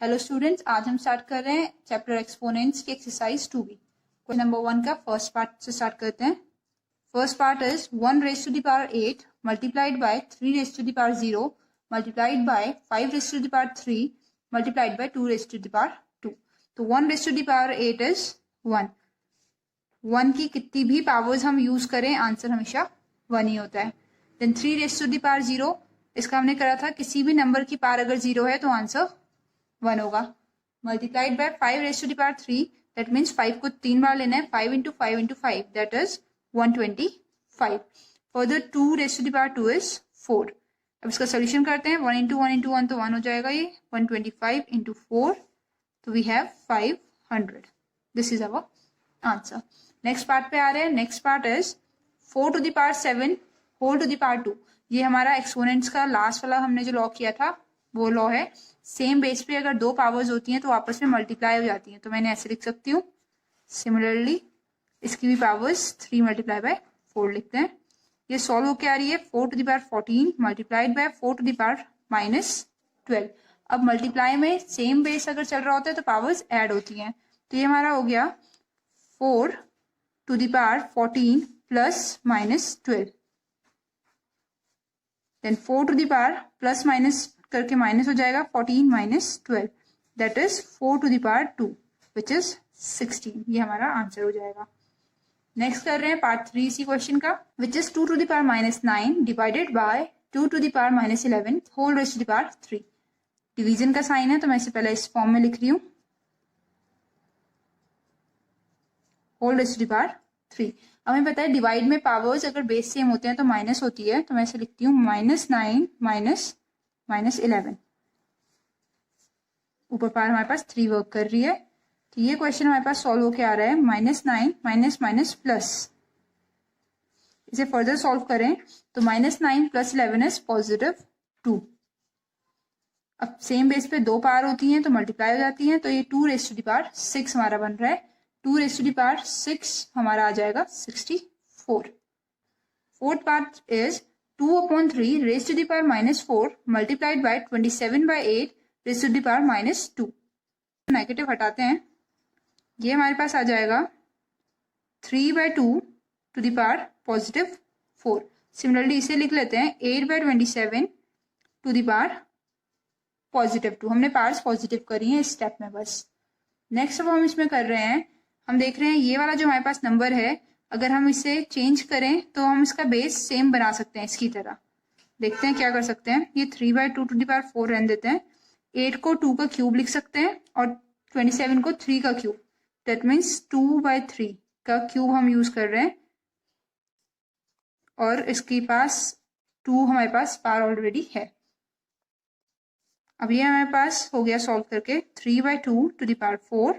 Hello students, आज हम start कर रहे हैं चैप्टर एक्सपोनेंट्स की एक्सरसाइज 2b। क्वेश्चन नंबर 1 का फर्स्ट पार्ट से स्टार्ट करते हैं। First part is 1 raise to the power 8 multiplied by 3 raise to the power 0 multiplied by 5 raise to the power 3 multiplied by 2 raise to the power 2। तो 1 raise to the power 8 is 1। 1 की कितनी भी powers हम use करें answer हमेशा 1 ही होता है। Then 3 raise to the power 0, इसका हमने करा था किसी भी नंबर की पावर अगर 0 है तो आंसर 1 होगा। Multiplied by 5 raise to the power 3, that means 5 को 3 बार लेना है। 5 into 5 into 5 that is 125। Further 2 raise to the power 2 is 4। अब इसका सोल्यूशन करते हैं। 1 इंटू 1 इंटू 1 तो 1 हो जाएगा। ये 125 इंटू 4 तो we have 500। This is our answer. Next part पे आ रहे हैं। Next part is 4 to the power 7 whole to the power 2। ये हमारा एक्सपोनेंट्स का लास्ट वाला हमने जो लॉ किया था वो लॉ है। सेम बेस पे अगर दो पावर्स होती हैं तो आपस में मल्टीप्लाई हो जाती हैं, तो मैंने ऐसे लिख सकती हूँ। सिमिलरली इसकी भी पावर्स 3 मल्टीप्लाई बाय 4 लिखते हैं। ये सॉल्व होके आ रही है 4 to the power 14 multiplied by 4 to the power -12। अब मल्टीप्लाई में सेम बेस अगर चल रहा होता है तो पावर्स ऐड होती हैं। तो ये हमारा हो गया 4 to the power 14 plus -12। Then 4 to the power plus minus करके माइनस हो जाएगा 14 minus 12, that is 4 to the power 2 which is 16। ये हमारा आंसर हो जाएगा। नेक्स्ट कर रहे हैं पार्ट 3 इसी क्वेश्चन का, which is 2 to the power -9 divided by 2 to the power -11 whole raise to the power 3। Division का साइन है तो मैं इसे पहले इस फॉर्म में लिख रही हूँ, whole raise to the power 3। हमें पता है डिवाइड में पावर्स अगर बेस सेम होते हैं तो माइनस होती है, तो मैं इसे लिखती हूँ -9 -11। ऊपर पावर हमारे पास 3 वर्क कर रही है। तो ये क्वेश्चन हमारे पास सॉल्व होके आ रहा है -9 माइनस माइनस प्लस। इसे फर्दर सॉल्व करें तो -9 प्लस 11 इज +2। अब सेम बेस पे दो पावर होती हैं तो मल्टीप्लाई हो जाती हैं, तो ये 2 रेज टू द पावर 6 हमारा बन रहा है। 2 रेज टू द पावर 6 हमारा आ जाएगा 64। Fourth part is 2/3 raise to the power -4 multiplied by 27/8 raise to the power -2। Negative हटाते हैं, ये हमारे पास आ जाएगा 3/2 टू द पावर +4। सिमिलरली इसे लिख लेते हैं 8/27 टू द पावर +2। हमने पावर्स पॉजिटिव करी हैं इस स्टेप में बस। नेक्स्ट अब हम इसमें कर रहे हैं, हम देख रहे हैं ये वाला जो हमारे पास नंबर है अगर हम इसे चेंज करें तो हम इसका बेस सेम बना सकते हैं इसकी तरह। देखते हैं क्या कर सकते हैं। ये 3/2 टू द पावर 4 रहने देते हैं। 8 को 2 का क्यूब लिख सकते हैं और 27 को 3 का क्यूब, दैट मीन्स 2/3 का क्यूब हम यूज कर रहे हैं। और इसके पास 2 हमारे पास पावर ऑलरेडी है। अब ये हमारे पास हो गया सॉल्व करके 3/2 टू द पावर 4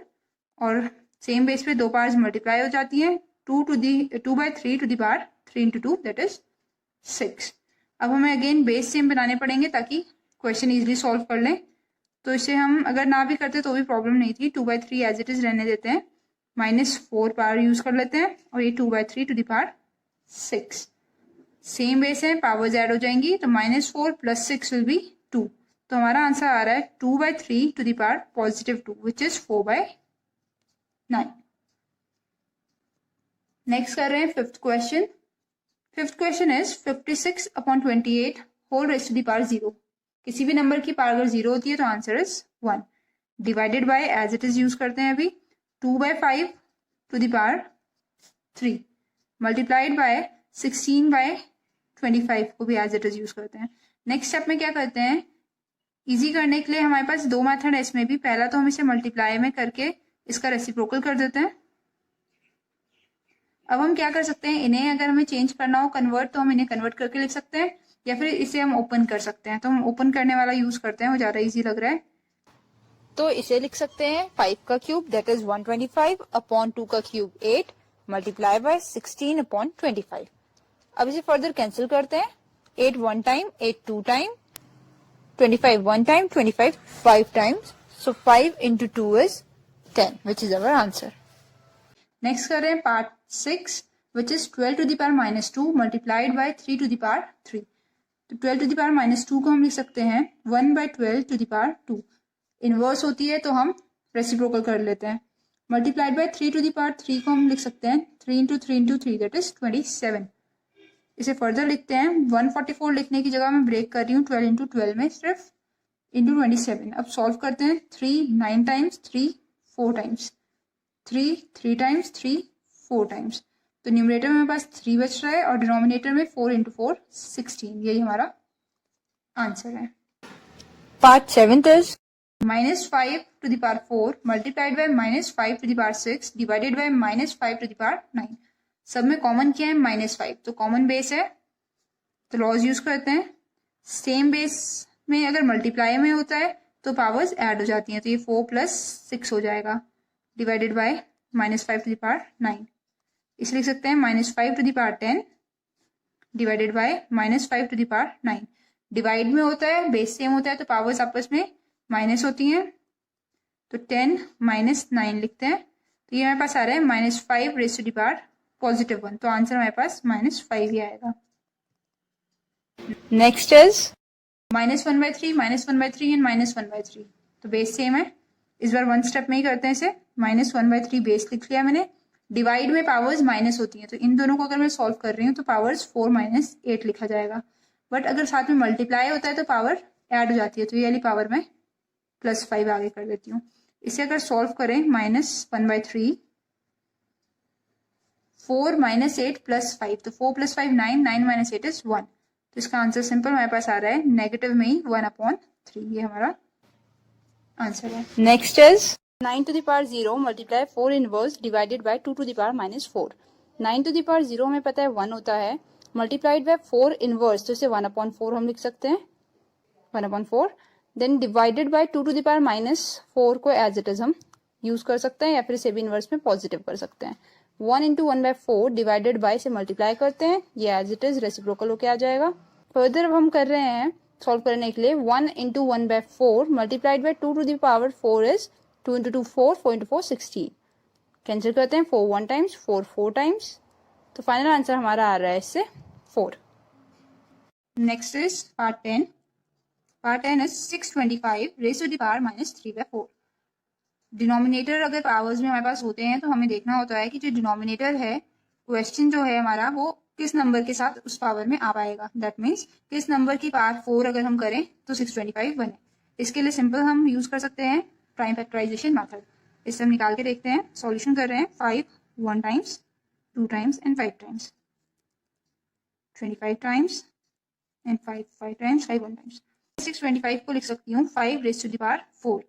और सेम बेस पे दो पावर्स मल्टीप्लाई हो जाती हैं। 2/3 to the power 3 into 2 that is 6। अब हमें अगेन बेस सेम बनाने पड़ेंगे ताकि क्वेश्चन इजीली सॉल्व कर लें। तो इसे हम अगर ना भी करते तो भी प्रॉब्लम नहीं थी। 2/3 एज इट इज रहने देते हैं, -4 पावर यूज कर लेते हैं और ये 2/3 to the power 6। Same base है, पावर्स ऐड हो जाएंगी तो -4 प्लस 6 विल बी 2। तो हमारा आंसर आ रहा है 2/3 to the power +2 which is 4/9। Next कर रहे हैं fifth question. Fifth question is 56/28 whole raise to the power 0। किसी भी नंबर की पावर अगर 0 होती है तो answer is 1। Divided by as it is use करते हैं अभी 2/5 to the power 3 multiplied by 16/25 को भी एज इट इज यूज करते हैं। नेक्स्ट स्टेप में क्या करते हैं, इजी करने के लिए हमारे पास दो मेथड है इसमें भी। पहला तो हम इसे मल्टीप्लाई में करके इसका रेसिप्रोकल कर देते हैं। अब हम क्या कर सकते हैं, इन्हें अगर हमें चेंज करना हो कन्वर्ट तो हम इन्हें कन्वर्ट करके लिख सकते हैं, या फिर इसे हम ओपन कर सकते हैं। तो हम ओपन करने वाला यूज करते हैं, वो ज्यादा इजी लग रहा है। तो इसे लिख सकते हैं 5 का क्यूब दैट इज 125 अपॉन 2 का क्यूब 8 मल्टीप्लाई बाय 16/25। अब इसे फर्दर कैंसिल करते हैं। 8 1 time, 8 2 time, 25 1 time, 25 5 times. So 5 into 2 is 10 which is our answer. Next कर रहे हैं part 6 which is 12 to the power -2 multiplied by 3 to the power 3। तो 12 to the power -2 को हम लिख सकते हैं 1/12 टू द पावर 2। इनवर्स होती है तो हम रेसिप्रोकल कर लेते हैं। Multiplied by 3 to the power 3 को हम लिख सकते हैं 3 इंटू 3 इंटू 3 दैट इज 27। इसे फर्दर लिखते हैं 144 लिखने की जगह मैं ब्रेक कर रही हूँ 12 इंटू 12 में सिर्फ इंटू 27। अब सॉल्व करते हैं 3 9 टाइम्स 3 4 टाइम्स 3 3 टाइम्स 3 4 टाइम्स। तो न्यूमरेटर में मेरे पास 3 बच रहा है और डिनोमिनेटर में 4 इंटू 4 16। यही हमारा आंसर है। Part 7th is -5 to the power 4 multiplied by -5 to the power 6 divided by -5 to the power 9। सब में कॉमन क्या है -5, तो कॉमन बेस है तो लॉज यूज करते हैं। सेम बेस में अगर मल्टीप्लाई में होता है तो पावर्स ऐड हो जाती हैं, तो ये 4 + 6 हो जाएगा divided by -5 to the power 9। इसे लिख सकते हैं -5 to the power 10 divided by -5 to the power 9। Divide में होता है बेस सेम होता है तो पावर्स आपस में माइनस होती हैं, तो 10 - 9 लिखते हैं। तो ये हमारे पास आ रहा है -5 रेज़ टू द पावर +1। तो आंसर हमारे पास -5 ही आएगा। next is -1/3 -1/3 and -1/3। तो बेस सेम है, इस बार वन स्टेप में ही करते हैं इसे। -1/3 बेस लिख लिया मैंने। डिवाइड में पावर्स माइनस होती हैं तो इन दोनों को अगर मैं सॉल्व कर रही हूँ तो पावर्स 4 - 8 लिखा जाएगा। बट अगर साथ में मल्टीप्लाई होता है तो पावर ऐड हो जाती है, तो ये वाली पावर में +5 आगे कर देती हूँ। इसे अगर सॉल्व करें -1/3 4 - 8 + 5, तो 4 + 5 9 9 - 8 इज 1। तो इसका आंसर सिंपल हमारे पास आ रहा है नेगेटिव में ही 1/3। ये हमारा आंसर है। next is 9 to the power 0 multiply 4 inverse divided by 2 to the power -4। 9 to the power 0 हमें पता है 1 होता है, मल्टीप्लाइड बाय 4 इनवर्स तो इसे 1/4 हम लिख सकते हैं 1/4। Then divided by 2 to the power -4 को एज इट इज हम यूज कर सकते हैं या फिर इसे भी इनवर्स में पॉजिटिव कर सकते हैं। 1 × 1/4 डिवाइडेड बाय से मल्टीप्लाई करते हैं, ये एज इट इज रेसिप्रोकल होके आ जाएगा। फर्दर अब हम कर रहे हैं सॉल्व करने के लिए 1 × 1/4 multiplied by 2 to the power 4 is 2 × 2 4 4 × 4 16। Cancel करते हैं 4 1 टाइम्स 4 4 टाइम्स, तो फाइनल आंसर हमारा आ रहा है इससे 4। Next is part 10। Part 10 is 625 raise to the power -3/4। Denominator अगर पावर्स में हमारे पास होते हैं तो हमें देखना होता है कि जो डिनोमिनेटर है क्वेश्चन जो है हमारा वो किस नंबर के साथ उस पावर में आ पाएगा। दैट मीन्स किस नंबर की पावर 4 अगर हम करें तो 625 बने। इसके लिए सिंपल हम यूज कर सकते हैं प्राइम फैक्टराइजेशन मेथड। इससे हम निकाल के देखते हैं। सॉल्यूशन कर रहे हैं 5 1 times 2 times and 5 times 25 times and 5 5 times 5 1 times. 625 को लिख सकती हूँ 5 raise to the power 4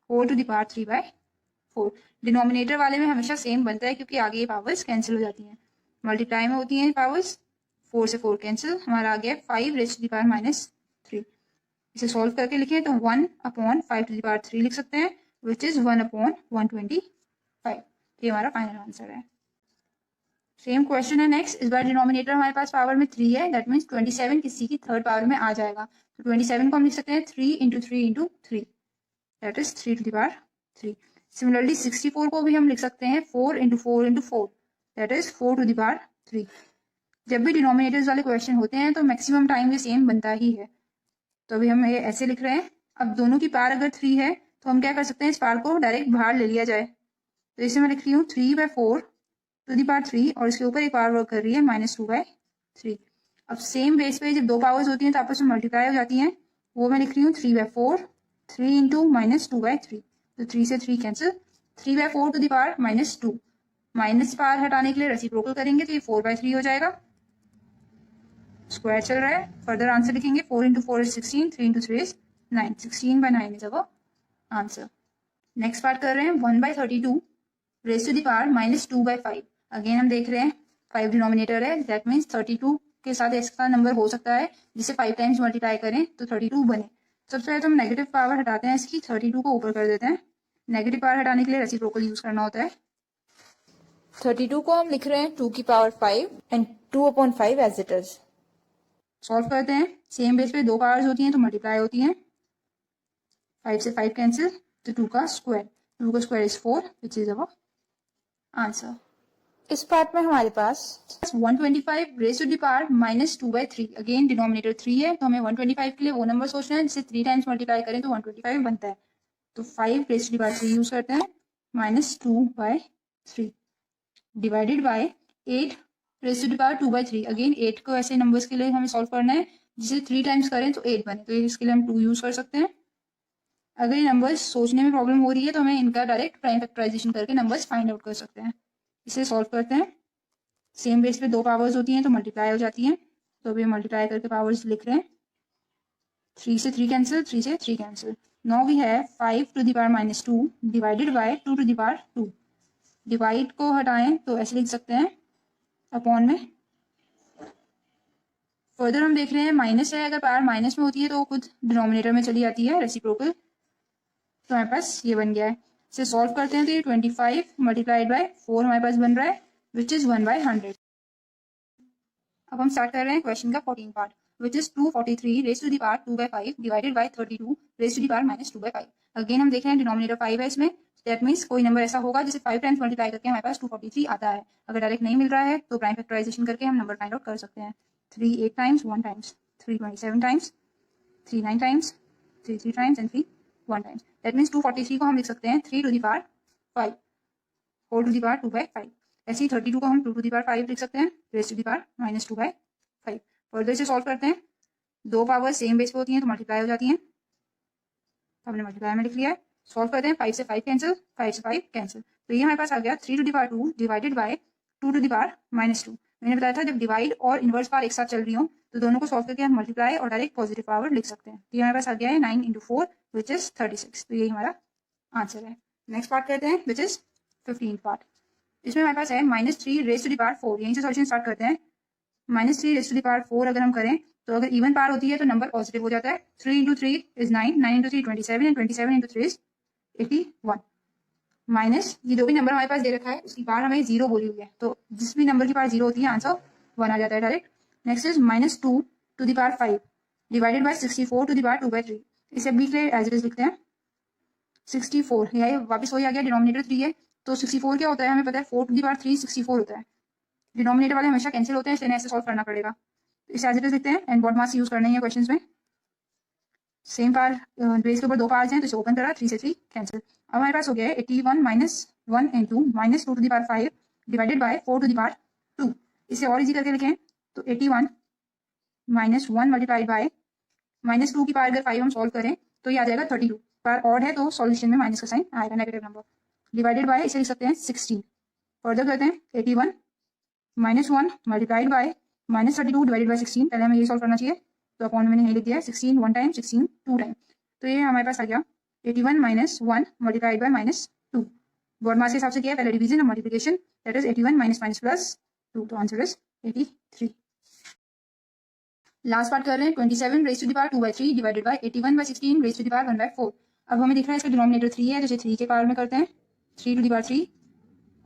4 to the power 3/4। Denominator वाले में हमेशा सेम बनता है क्योंकि आगे ये पावर्स कैंसिल हो जाती हैं। मल्टीप्लाई में होती हैं पावर्स 4 से 4 कैंसिल, हमारा आ गया 5 रेज़ टू द पावर -3। इसे सॉल्व करके लिखें तो 1/5 टू द पावर 3 लिख सकते हैं विच इज 1/125। ये हमारा फाइनल आंसर है। सेम क्वेश्चन है नेक्स्ट। इस बार डिनोमिनेटर हमारे पास पावर में 3 है, दैट मीन्स 27 किसी की थर्ड पावर में आ जाएगा। तो 27 को हम लिख सकते हैं 3 × 3 × 3 that is 3 to the power 3। Similarly 64 को भी हम लिख सकते हैं 4 × 4 × 4 that is 4 to the power 3। जब भी डिनोमिनेटर्स वाले क्वेश्चन होते हैं तो मैक्सिमम टाइम ये सेम बनता ही है। तो अभी हम ये ऐसे लिख रहे हैं। अब दोनों की पावर अगर 3 है तो हम क्या कर सकते हैं, इस पावर को डायरेक्ट बाहर ले लिया जाए। तो इसे मैं लिख रही हूँ 3/4 टू दी पावर 3 और इसके ऊपर एक पावर वर्क कर रही है -2/3। अब सेम बेस पे जब दो पावर्स होती हैं तो आपस में मल्टीप्लाई हो जाती हैं। वो मैं लिख रही हूँ 3/4 3 × -2/3। तो 3 से 3 cancel, 3/4 to the power -2। Minus power हटाने के लिए रेसिप्रोकल करेंगे तो ये 4/3 हो जाएगा। स्क्वायर चल रहा है, फर्दर आंसर लिखेंगे 4 × 4 is 16 3 × 3 is 9 16/9 is our answer. Next part कर रहे हैं 1/32 raise to the power -2/5। Again हम देख रहे हैं 5 डिनोमिनेटर है, दैट मीन्स 32 के साथ ऐसा नंबर हो सकता है जिसे 5 टाइम्स मल्टीप्लाई करें तो 32 बने। सबसे पहले तो हम नेगेटिव पावर हटाते हैं इसकी, 32 को ऊपर कर देते हैं। नेगेटिव पावर हटाने के लिए रेसिप्रोकल यूज करना होता है। 32 को हम लिख रहे हैं 2 की power 5 and 2/5 as it is. Solve करते हैं। सेम बेस पे दो पावर्स होती हैं तो मल्टीप्लाई होती हैं। 5 से 5 कैंसिल, तो 2 का स्क्वायर, 2 का square is 4 which is our answer. इस पार्ट में हमारे पास 125 raise to the power -2/3। Again denominator 3 है तो हमें 125 के लिए वो नंबर सोचना है जिसे 3 टाइम्स मल्टीप्लाई करें तो 125 बनता है। तो 5 raise to the power 3 use करते हैं, -2/3 divided by 8 raise to the power 2/3। Again 8 को ऐसे नंबर्स के लिए हमें सॉल्व करना है जिसे 3 टाइम्स करें तो 8 बने, तो इसके लिए हम 2 यूज कर सकते हैं। अगर ये नंबर्स सोचने में प्रॉब्लम हो रही है तो हमें इनका डायरेक्ट प्राइम फैक्टराइजेशन करके नंबर्स फाइंड आउट कर सकते हैं। इसे सॉल्व करते हैं। सेम बेस पे दो पावर्स होती हैं तो मल्टीप्लाई हो जाती हैं, तो अभी मल्टीप्लाई करके पावर्स लिख रहे हैं। 3 से 3 कैंसिल, 3 से 3 cancel. Now we have 5 to the power -2 divided by 2 to the power 2। Divide को हटाएं तो ऐसे लिख सकते हैं अपॉन में। फर्दर हम देख रहे हैं माइनस है, अगर पावर माइनस में होती है तो खुद डिनोमिनेटर में चली जाती है, रेसिप्रोकल। तो हमारे पास ये बन गया है। इसे सॉल्व करते हैं तो ये 25 मल्टीप्लाइड बाय 4 हमारे पास बन रहा है विच इज 1/100। अब हम स्टार्ट कर रहे हैं क्वेश्चन का 14 part which is 243 raise to the power 2/5 divided by 32 raise to the power -2/5। Again हम देख रहे हैं डिनोमिनेटर 5 है इसमें, दैट मीन्स कोई नंबर ऐसा होगा जिसे 5 टाइम्स मल्टीप्लाई करके हमारे पास 243 आता है। अगर डायरेक्ट नहीं मिल रहा है तो प्राइम फैक्टराइजेशन करके हम नंबर फाइंड आउट कर सकते हैं। 3 8 times, 1 times, 3 27 times, 3 9 times, 3 3 times and 3 1 times. That means 243 को हम लिख सकते हैं 3 to the power 5 whole to the power 2/5। ऐसे ही 32 को हम 2 टू द पावर 5 लिख सकते हैं raise to the power -2/5। Further से सॉल्व करते हैं। दो पावर सेम बेस पे होती हैं तो मल्टीप्लाई हो जाती हैं, तो हमने मल्टीप्लाई में लिख लिया है। सॉल्व करते हैं, 5 से 5 कैंसिल, 5 से 5 कैंसिल, तो ये हमारे पास आ गया 3 to the power 2 divided by 2 to the power -2। मैंने बताया था जब डिवाइड और इनवर्स पावर एक साथ चल रही हो तो दोनों को सॉल्व करके हम मल्टीप्लाई और डायरेक्ट पॉजिटिव पावर लिख सकते हैं। तो ये हमारे पास आ गया है 9 × 4 विच इज 36। तो यही हमारा आंसर है। नेक्स्ट पार्ट करते हैं विच इज 15 पार्ट। इसमें हमारे पास है -3 रेज टू द पावर 4। यहीं से सॉल्यूशन स्टार्ट करते हैं। -3 रेज टू द पावर 4 अगर हम करें तो अगर इवन पावर होती है तो नंबर पॉजिटिव हो जाता है। 3 × 3 इज 9, 9 × 3 27 एंड 27 × 3 इज 81। माइनस ये जो भी नंबर हमारे पास दे रखा है उसकी पावर हमें 0 बोली हुई है, तो जिस भी नंबर की पावर 0 होती है आंसर 1 आ जाता है direct. Next is -2 to the power 5 divided by 64 to the power 2/3। इसे भी एज इट इज लिखते हैं 64। यह वापस वही आ गया, डिनोमिनेटर 3 है तो 64 क्या होता है हमें पता है, 4 टू द पावर 3 64 होता है। डिनोमिनेटर वाले हमेशा कैंसिल होते हैं इसलिए ऐसे सॉल्व करना पड़ेगा। इसे एज इट इज लिखते हैं एंड बॉड मास यूज करना है क्वेश्चन में। सेम पावर बेस के ऊपर दो पावर्स हैं तो इसे ओपन करा, 3 से 3 कैंसिल। अब हमारे पास हो गया है 81 - 1 × -2 to the power 5 divided by 4 to the power 2। इसे और इजी करके लिखें तो 81 - 1 मल्टीप्लाइड बाय -2 की पावर अगर 5 हम सॉल्व करें तो ये आ जाएगा 32। पावर ऑड है तो सॉल्यूशन में माइनस का साइन आएगा, नेगेटिव नंबर। डिवाइडेड बाय इसे लिख सकते हैं 16। फर्दर करते हैं 81 - 1 मल्टीप्लाइड बाय -32 डिवाइडेड बाय 16। पहले हमें ये सॉल्व करना चाहिए तो अपॉन मैंने यही लिख दिया है 16 1 टाइम, 16 2 टाइम। तो ये हमारे पास आ गया 81 - 1 मल्टीप्लाइड बाय -2। बॉड मास के हिसाब से किया है पहले डिवीजन और मल्टीप्लिकेशन, दैट इज 81 - +2, तो आंसर इज 83। लास्ट पार्ट कर रहे हैं 27 raise to the power 2/3 divided by 81/16 raise to the power 1/4। अब हमें दिख रहा है इसका डिनोमिनेटर 3 है तो इसे 3 के पावर में करते हैं, 3 to the power 3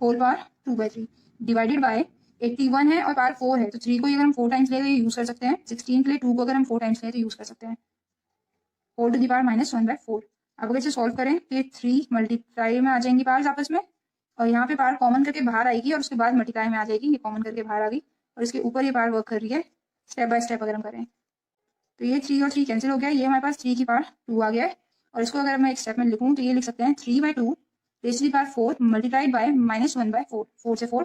whole power 2/3 divided by 81 है और पावर 4 है तो 3 को अगर हम 4 टाइम्स ले तो ये यूज कर सकते हैं। 16 के लिए 2 को अगर हम 4 टाइम्स ले तो यूज कर सकते हैं, होल टू द पावर -1/4। अब अगर इसे सॉल्व करें तो ये 3 मल्टीप्लाई में आ जाएंगी पावर्स आपस में और यहाँ पे पावर कॉमन करके बाहर आएगी और उसके बाद मल्टीप्लाई में आ जाएगी, ये कॉमन करके बाहर आ गई और इसके ऊपर ये पावर वर्क कर रही है। स्टेप बाय स्टेप अगर हम करें तो ये 3 और 3 कैंसिल हो गया, ये हमारे पास 3 की पावर 2 आ गया है। और इसको अगर मैं एक स्टेप में लिखूँ तो ये लिख सकते हैं 3/2 raise to the power 4 multiplied by -1/4। 4 से 4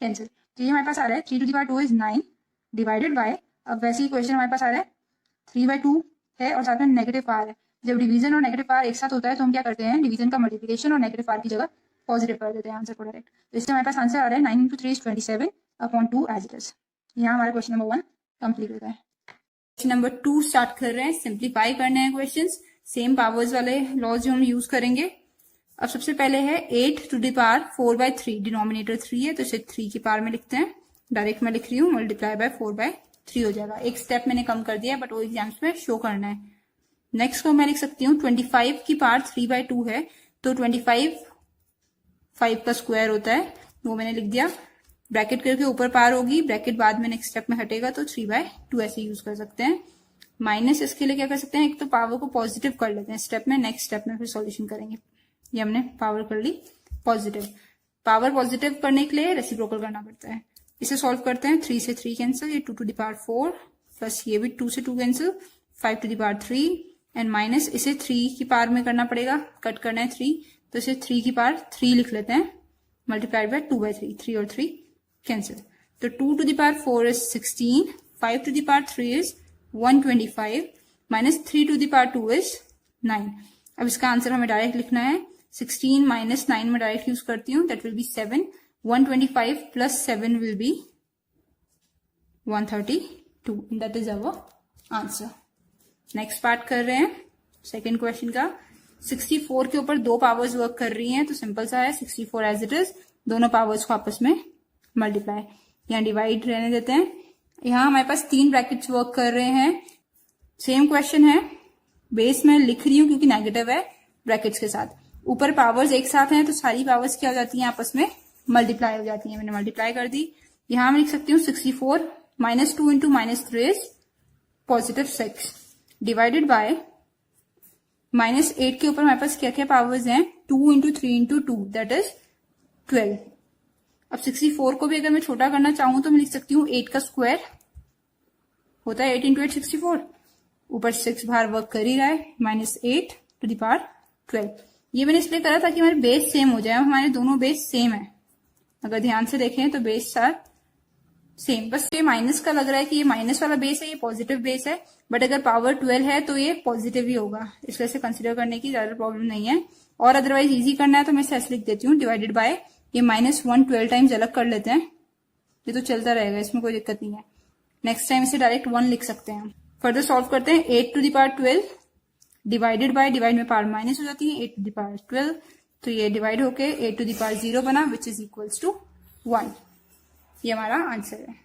कैंसिल, तो ये हमारे पास आ रहा है 3 to the power 2 is 9 divided by, अब वैसे ही क्वेश्चन हमारे पास आ रहा है 3/2 है और साथ में नेगेटिव पावर है। जब डिवीजन और नेगेटिव पावर एक साथ होता है तो हम क्या करते हैं, डिवीजन का मल्टीप्लिकेशन और नेगेटिव पावर की जगह पॉजिटिव कर देते हैं आंसर को डायरेक्ट। तो इससे हमारे पास आंसर आ रहा है 9 × 3 is 27 upon 2 as it is. यहाँ हमारा क्वेश्चन नंबर 1 कंप्लीट होता है। क्वेश्चन नंबर 2 स्टार्ट कर रहे हैं, सिंप्लीफाई करने हैं क्वेश्चंस, सेम पावर्स वाले लॉज जो हम यूज करेंगे। अब सबसे पहले है 8 टू द पावर 4/3, डिनोमिनेटर 3 है तो इसे 3 की पावर में लिखते हैं, डायरेक्ट मैं लिख रही हूँ, मल्टीप्लाई बाय 4/3 हो जाएगा। एक स्टेप मैंने कम कर दिया बट वो एग्जाम्स में शो करना है। नेक्स्ट को मैं लिख सकती हूँ 25 की पावर 3/2 है तो 25 5 का स्क्वायर होता है, वो मैंने लिख दिया। ब्रैकेट करके ऊपर पावर होगी, ब्रैकेट बाद में नेक्स्ट स्टेप में हटेगा तो 3/2 ऐसे यूज कर सकते हैं। माइनस इसके लिए क्या कर सकते हैं, एक तो पावर को पॉजिटिव कर लेते हैं स्टेप में, नेक्स्ट स्टेप में फिर सॉल्यूशन करेंगे। ये हमने पावर कर ली पॉजिटिव। पावर पॉजिटिव करने के लिए रेसिप्रोकल करना पड़ता है। इसे सॉल्व करते हैं, 3 से 3 कैंसिल, ये 2 टू द पावर 4 प्लस ये भी 2 से 2 cancel, 5 to the power 3 and minus इसे 3 की पावर में करना पड़ेगा, कट करना है 3, तो इसे 3 की पावर 3 लिख लेते हैं, मल्टीप्लाइड बाय 2/3, 3 और 3 कैंसिल। तो 2 to the power 4 is 16, 5 to the power 3 is 125 minus 3 to the power 2 is 9। अब इसका आंसर हमें डायरेक्ट लिखना है, 16 माइनस 9 में डायरेक्ट यूज करती हूँ, that will be 7, 125 plus 7 will be 132, that is our answer. Next part कर रहे हैं सेकेंड क्वेश्चन का। 64 के ऊपर 2 पावर्स वर्क कर रही हैं, तो सिंपल सा है, 64 एज इट इज, दोनों पावर्स को आपस में मल्टीप्लाई, यहाँ डिवाइड रहने देते हैं। यहाँ हमारे पास 3 ब्रैकेट्स वर्क कर रहे हैं, सेम क्वेश्चन है, बेस में लिख रही हूँ क्योंकि नेगेटिव है ब्रैकेट्स के साथ, ऊपर पावर्स एक साथ हैं तो सारी पावर्स क्या हो जाती हैं, आपस में मल्टीप्लाई हो जाती हैं। मैंने मल्टीप्लाई कर दी, यहां मैं लिख सकती हूँ 64 minus 2 into minus 3 is positive 6 divided by minus 8 के ऊपर हमारे पास क्या क्या पावर्स हैं, 2 इंटू 3 इंटू 2 दैट इज 12। अब 64 को भी अगर मैं छोटा करना चाहूं तो मैं लिख सकती हूँ 8 का स्क्वायर होता है 8 इंटू 8 64, ऊपर 6 बाहर वर्क कर ही रहा है, माइनस 8 टू द पावर 12। ये मैंने इसलिए करा ताकि हमारे बेस सेम हो जाए, हमारे दोनों बेस सेम है, अगर ध्यान से देखें तो बेस सार सेम, बस ये माइनस का लग रहा है कि ये माइनस वाला बेस है, ये पॉजिटिव बेस है, बट अगर पावर 12 है तो ये पॉजिटिव ही होगा, इसलिए इसे कंसिडर करने की ज्यादा प्रॉब्लम नहीं है। और अदरवाइज इजी करना है तो मैं इसे ऐसे लिख देती हूँ, डिवाइडेड बाय ये माइनस 1 12 टाइम्स अलग कर लेते हैं, ये तो चलता रहेगा, इसमें कोई दिक्कत नहीं है। नेक्स्ट टाइम इसे डायरेक्ट 1 लिख सकते हैं। फर्दर सॉल्व करते हैं, 8 to the power 12 divided by, divide में पावर माइनस हो जाती है, 8 टू द पावर 12, तो ये डिवाइड होके 8 टू द पावर 0 बना, विच इज इक्वल्स टू 1। ये हमारा आंसर है।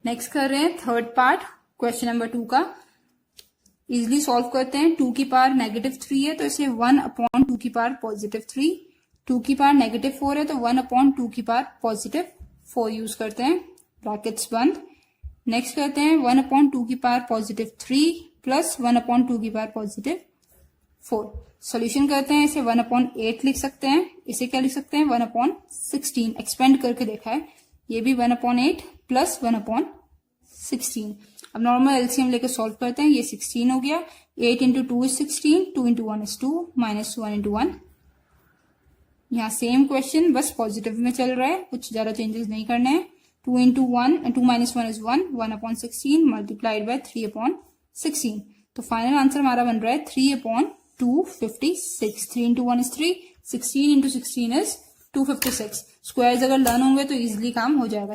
नेक्स्ट कर रहे हैं थर्ड पार्ट क्वेश्चन नंबर 2 का। इजिली सॉल्व करते हैं, 2 की पावर नेगेटिव 3 है तो इसे 1 अपॉन 2 की पावर पॉजिटिव 3, 2 की पावर नेगेटिव 4 है तो 1 अपॉन 2 की पावर पॉजिटिव 4 यूज करते हैं, ब्रैकेट्स बंद। नेक्स्ट करते हैं 1 अपॉन 2 की पावर पॉजिटिव 3 प्लस 1 अपॉन 2 की पावर पॉजिटिव 4। सोल्यूशन करते हैं, इसे 1 अपॉन 8 लिख सकते हैं, इसे क्या लिख सकते हैं 1 अपॉन 16, एक्सपेंड करके देखा है, ये भी 1 अपॉन 8 प्लस 1 अपॉन 16। अब नॉर्मल एलसीएम लेकर सॉल्व करते हैं, ये 16 हो गया, 8 into 2 is 16, 2 into 1 is 2, minus 1 into 1। यहाँ सेम क्वेश्चन बस पॉजिटिव में चल रहा है, कुछ ज्यादा चेंजेस नहीं करने हैं। 2 into 1, 2 minus 1 is 1, 1 upon 16 multiplied by 3 upon 16, तो फाइनल आंसर हमारा बन रहा है 3 upon 256। 3 into 1 is 3, 16 into 16 is 256। Squares अगर लर्न होंगे तो इजिली काम हो जाएगा।